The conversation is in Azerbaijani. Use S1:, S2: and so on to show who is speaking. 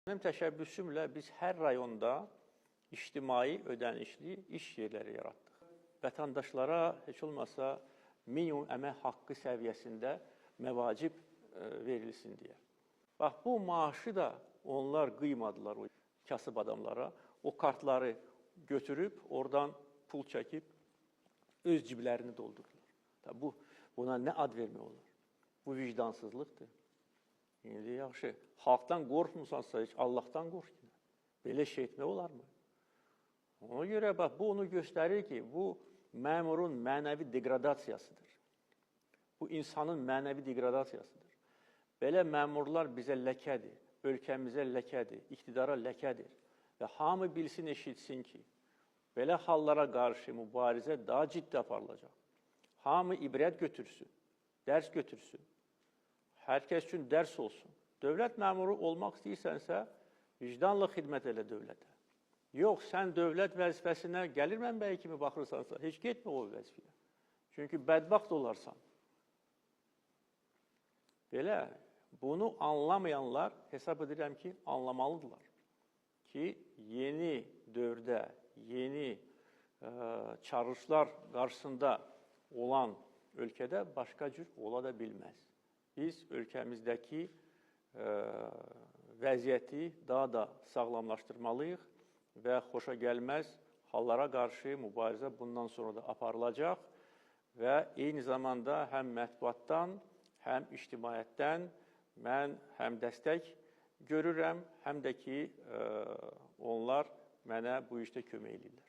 S1: Mənim təşəbbüsümlə biz hər rayonda ictimai ödənişli iş yerləri yaratdıq. Vətəndaşlara heç olmasa minimum əmək haqqı səviyyəsində məvacib verilsin deyə. Bax, bu maaşı da onlar qıymadılar o kasıb adamlara. O kartları götürüb, oradan pul çəkib, öz ciblərini doldurdular. Buna nə ad vermək olar? Bu vicdansızlıqdır. İndi yaxşı, xalqdan qorxmursansa, heç Allahdan qorx ki. Belə şey etmək olarmı? Ona görə bax, bu onu göstərir ki, bu məmurun mənəvi degradasiyasıdır. Bu insanın mənəvi degradasiyasıdır. Belə məmurlar bizə ləkədir, ölkəmizə ləkədir, iqtidara ləkədir. Və hamı bilsin, eşitsin ki, belə hallara qarşı mübarizə daha ciddi aparılacaq. Hamı ibrət götürsün, dərs götürsün. Hər kəs üçün dərs olsun. Dövlət məmuru olmaq istəyirsənsə, vicdanla xidmət elə dövlətə. Yox, sən dövlət vəzifəsinə gəlir mənbəyi kimi baxırsansa, heç getmə o vəzifəyə. Çünki bədbaxt olarsan. Belə, bunu anlamayanlar hesab edirəm ki, anlamalıdırlar. Ki, yeni dövrdə, yeni çağırışlar qarşısında olan ölkədə başqa cür ola da bilməz. Biz ölkəmizdəki vəziyyəti daha da sağlamlaşdırmalıyıq və xoşa gəlməz hallara qarşı mübarizə bundan sonra da aparılacaq və eyni zamanda həm mətbuatdan, həm ictimaiyyətdən mən həm dəstək görürəm, həm də ki, onlar mənə bu işdə kömək edirlər.